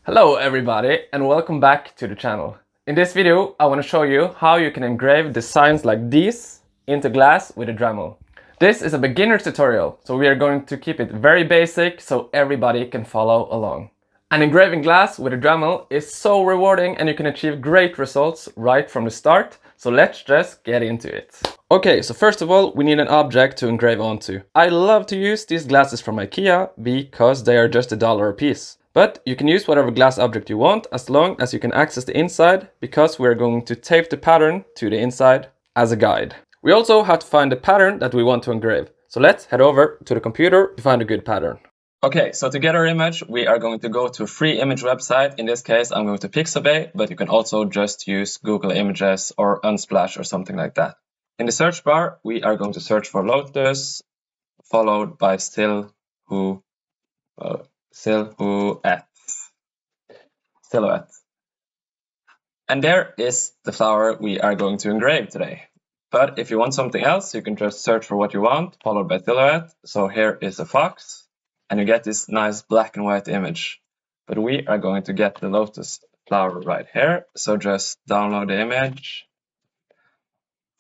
Hello everybody and welcome back to the channel. In this video I want to show you how you can engrave designs like these into glass with a Dremel. This is a beginner tutorial, so we are going to keep it very basic so everybody can follow along. And engraving glass with a Dremel is so rewarding and you can achieve great results right from the start, so let's just get into it. Okay, so first of all we need an object to engrave onto. I love to use these glasses from IKEA because they are just $1 a piece. But you can use whatever glass object you want as long as you can access the inside, because we're going to tape the pattern to the inside as a guide. We also have to find the pattern that we want to engrave. So let's head over to the computer to find a good pattern. Okay, so to get our image, we are going to go to a free image website. In this case, I'm going to Pixabay, but you can also just use Google Images or Unsplash or something like that. In the search bar, we are going to search for Lotus, followed by Silhouette. And there is the flower we are going to engrave today. But if you want something else, you can just search for what you want, followed by silhouette. So here is a fox, and you get this nice black and white image. But we are going to get the lotus flower right here. So just download the image.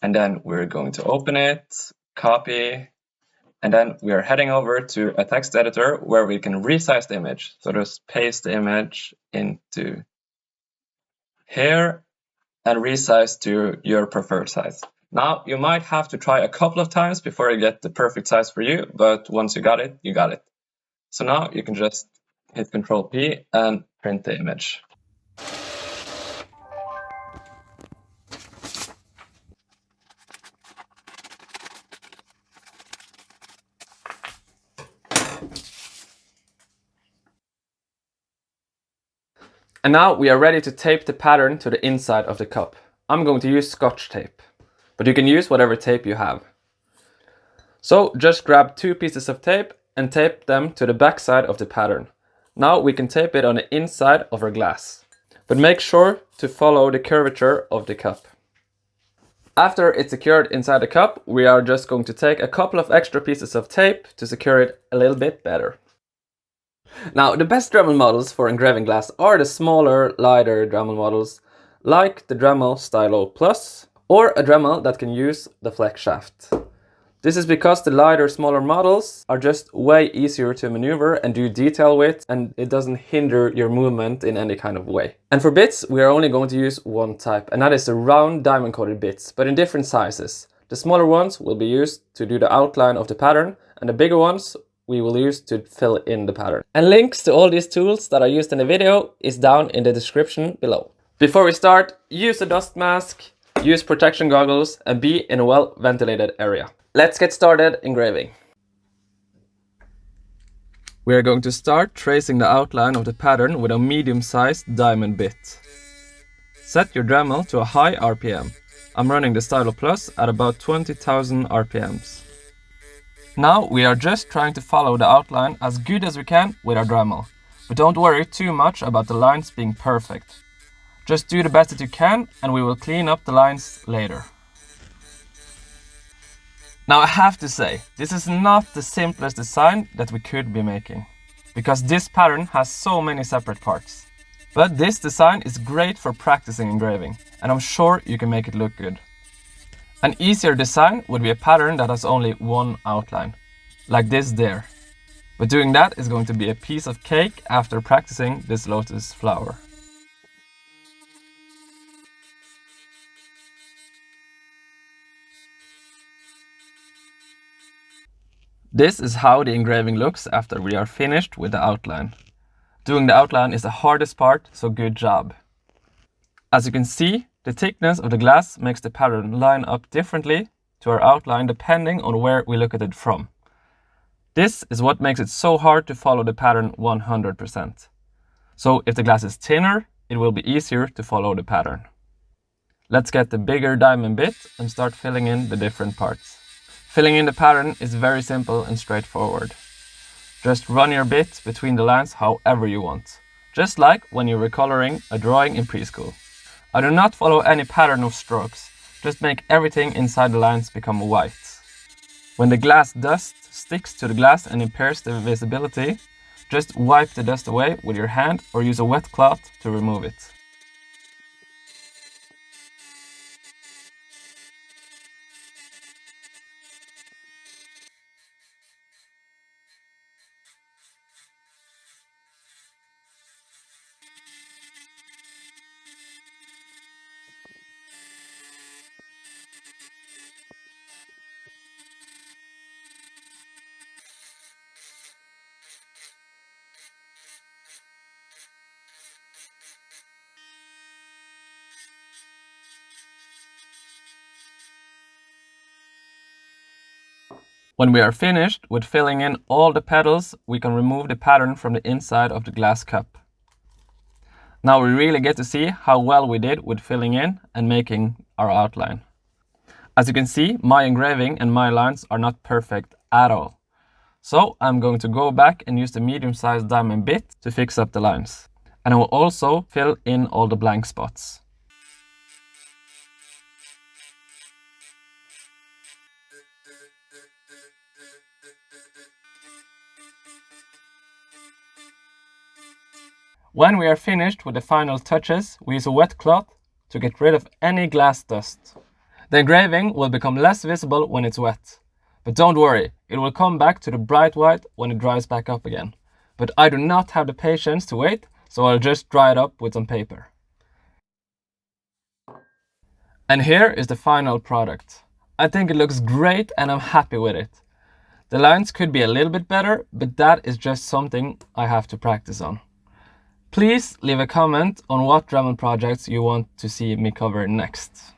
And then we're going to open it, copy. And then we are heading over to a text editor where we can resize the image. So just paste the image into here and resize to your preferred size. Now you might have to try a couple of times before you get the perfect size for you, but once you got it, you got it. So now you can just hit Ctrl P and print the image. And now we are ready to tape the pattern to the inside of the cup. I'm going to use Scotch tape, but you can use whatever tape you have. So just grab 2 pieces of tape and tape them to the back side of the pattern. Now we can tape it on the inside of our glass, but make sure to follow the curvature of the cup. After it's secured inside the cup, we are just going to take a couple of extra pieces of tape to secure it a little bit better. Now, the best Dremel models for engraving glass are the smaller, lighter Dremel models, like the Dremel Stylo Plus, or a Dremel that can use the flex shaft. This is because the lighter, smaller models are just way easier to maneuver and do detail with, and it doesn't hinder your movement in any kind of way. And for bits, we are only going to use one type, and that is the round diamond-coated bits, but in different sizes. The smaller ones will be used to do the outline of the pattern, and the bigger ones we will use to fill in the pattern. And links to all these tools that I used in the video is down in the description below. Before we start, use a dust mask, use protection goggles, and be in a well-ventilated area. Let's get started engraving. We are going to start tracing the outline of the pattern with a medium-sized diamond bit. Set your Dremel to a high RPM. I'm running the Stylo Plus at about 20,000 RPMs. Now we are just trying to follow the outline as good as we can with our Dremel, but don't worry too much about the lines being perfect. Just do the best that you can and we will clean up the lines later. Now I have to say, this is not the simplest design that we could be making, because this pattern has so many separate parts. But this design is great for practicing engraving, and I'm sure you can make it look good. An easier design would be a pattern that has only one outline, like this there. But doing that is going to be a piece of cake after practicing this lotus flower. This is how the engraving looks after we are finished with the outline. Doing the outline is the hardest part, so good job. As you can see, the thickness of the glass makes the pattern line up differently to our outline depending on where we look at it from. This is what makes it so hard to follow the pattern 100%. So if the glass is thinner, it will be easier to follow the pattern. Let's get the bigger diamond bit and start filling in the different parts. Filling in the pattern is very simple and straightforward. Just run your bit between the lines however you want, just like when you're recoloring a drawing in preschool. I do not follow any pattern of strokes, just make everything inside the lines become white. When the glass dust sticks to the glass and impairs the visibility, just wipe the dust away with your hand or use a wet cloth to remove it. When we are finished with filling in all the petals, we can remove the pattern from the inside of the glass cup. Now we really get to see how well we did with filling in and making our outline. As you can see, my engraving and my lines are not perfect at all. So I'm going to go back and use the medium-sized diamond bit to fix up the lines. And I will also fill in all the blank spots. When we are finished with the final touches, we use a wet cloth to get rid of any glass dust. The engraving will become less visible when it's wet. But don't worry, it will come back to the bright white when it dries back up again. But I do not have the patience to wait, so I'll just dry it up with some paper. And here is the final product. I think it looks great and I'm happy with it. The lines could be a little bit better, but that is just something I have to practice on. Please leave a comment on what Dremel projects you want to see me cover next.